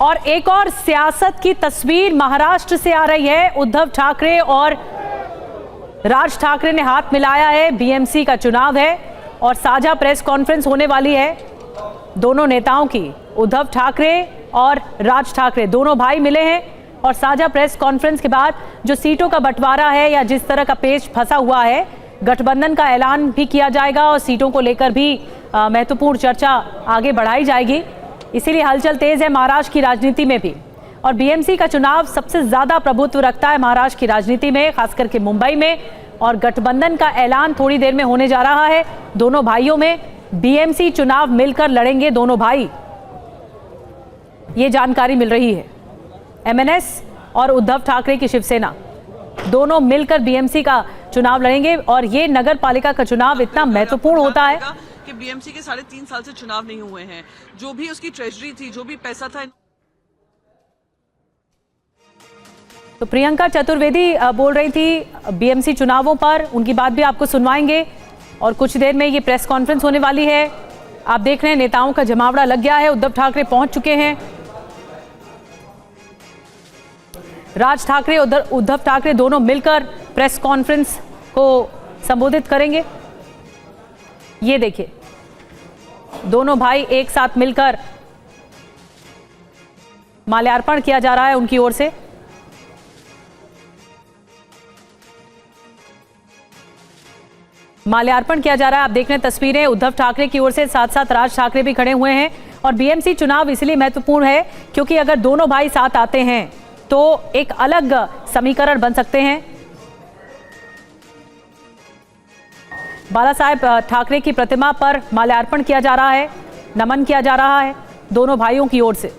और एक और सियासत की तस्वीर महाराष्ट्र से आ रही है। उद्धव ठाकरे और राज ठाकरे ने हाथ मिलाया है। बीएमसी का चुनाव है और साझा प्रेस कॉन्फ्रेंस होने वाली है दोनों नेताओं की। उद्धव ठाकरे और राज ठाकरे दोनों भाई मिले हैं और साझा प्रेस कॉन्फ्रेंस के बाद जो सीटों का बंटवारा है या जिस तरह का पेच फंसा हुआ है, गठबंधन का ऐलान भी किया जाएगा और सीटों को लेकर भी महत्वपूर्ण चर्चा आगे बढ़ाई जाएगी। इसीलिए हलचल तेज है महाराष्ट्र की राजनीति में भी। और बीएमसी का चुनाव सबसे ज्यादा प्रभुत्व रखता है महाराष्ट्र की राजनीति में, खास करके मुंबई में। और गठबंधन का ऐलान थोड़ी देर में होने जा रहा है दोनों भाइयों में। बीएमसी चुनाव मिलकर लड़ेंगे दोनों भाई, ये जानकारी मिल रही है। एमएनएस और उद्धव ठाकरे की शिवसेना दोनों मिलकर बीएमसी का चुनाव लड़ेंगे। और ये नगर पालिका का चुनाव इतना महत्वपूर्ण होता है कि बीएमसी के 3.5 साल से चुनाव नहीं हुए हैं। जो भी उसकी ट्रेजरी थी, जो भी पैसा था। तो प्रियंका चतुर्वेदी बोल रही थी बीएमसी चुनावों पर, उनकी बात भी आपको सुनवाएंगे। और कुछ देर में ये प्रेस कॉन्फ्रेंस होने वाली है। आप देख रहे हैं नेताओं का जमावड़ा लग गया है। उद्धव ठाकरे पहुंच चुके हैं। राज ठाकरे उद्धव ठाकरे दोनों मिलकर प्रेस कॉन्फ्रेंस को संबोधित करेंगे। ये देखिए, दोनों भाई एक साथ मिलकर माल्यार्पण किया जा रहा है उनकी ओर से। माल्यार्पण किया जा रहा है। आप देख रहे हैं तस्वीरें उद्धव ठाकरे की ओर से, साथ साथ राज ठाकरे भी खड़े हुए हैं। और बीएमसी चुनाव इसलिए महत्वपूर्ण है क्योंकि अगर दोनों भाई साथ आते हैं तो एक अलग समीकरण बन सकते हैं। बाला साहेब ठाकरे की प्रतिमा पर माल्यार्पण किया जा रहा है, नमन किया जा रहा है दोनों भाइयों की ओर से,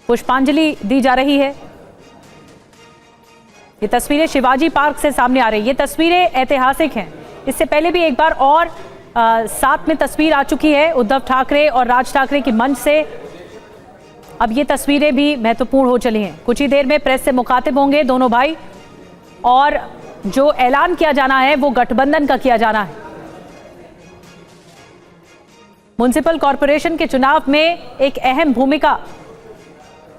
पुष्पांजलि दी जा रही है। ये तस्वीरें शिवाजी पार्क से सामने आ रही है। ये तस्वीरें ऐतिहासिक हैं। इससे पहले भी एक बार और साथ में तस्वीर आ चुकी है उद्धव ठाकरे और राज ठाकरे की मंच से। अब ये तस्वीरें भी महत्वपूर्ण हो चली हैं। कुछ ही देर में प्रेस से मुखातिब होंगे दोनों भाई और जो ऐलान किया जाना है वो गठबंधन का किया जाना है। म्युनिसिपल कॉरपोरेशन के चुनाव में एक अहम भूमिका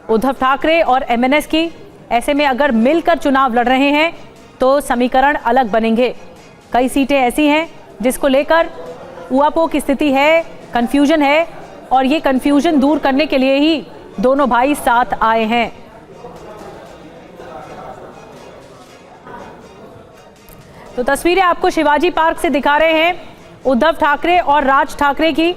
उद्धव ठाकरे और एमएनएस की। ऐसे में अगर मिलकर चुनाव लड़ रहे हैं तो समीकरण अलग बनेंगे। कई सीटें ऐसी हैं जिसको लेकर ऊहापोह की स्थिति है, कंफ्यूजन है। और ये कंफ्यूजन दूर करने के लिए ही दोनों भाई साथ आए हैं। तो तस्वीरें आपको शिवाजी पार्क से दिखा रहे हैं उद्धव ठाकरे और राज ठाकरे की।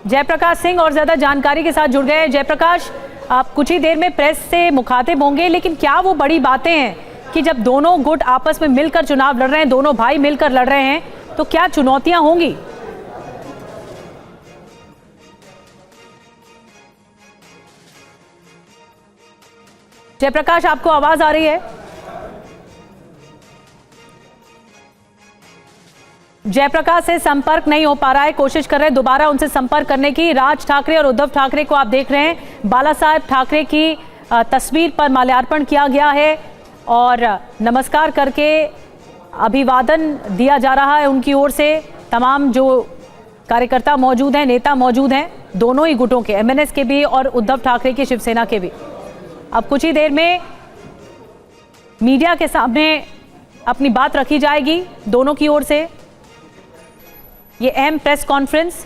जयप्रकाश सिंह और ज्यादा जानकारी के साथ जुड़ गए हैं। जयप्रकाश, आप कुछ ही देर में प्रेस से मुखातिब होंगे, लेकिन क्या वो बड़ी बातें हैं कि जब दोनों गुट आपस में मिलकर चुनाव लड़ रहे हैं, दोनों भाई मिलकर लड़ रहे हैं, तो क्या चुनौतियां होंगी? जयप्रकाश, आपको आवाज आ रही है? जयप्रकाश से संपर्क नहीं हो पा रहा है, कोशिश कर रहे हैं दोबारा उनसे संपर्क करने की। राज ठाकरे और उद्धव ठाकरे को आप देख रहे हैं। बाला साहेब ठाकरे की तस्वीर पर माल्यार्पण किया गया है और नमस्कार करके अभिवादन दिया जा रहा है उनकी ओर से। तमाम जो कार्यकर्ता मौजूद हैं, नेता मौजूद हैं, दोनों ही गुटों के, एमएनएस के भी और उद्धव ठाकरे की शिवसेना के भी। अब कुछ ही देर में मीडिया के सामने अपनी बात रखी जाएगी दोनों की ओर से। ये अहम प्रेस कॉन्फ्रेंस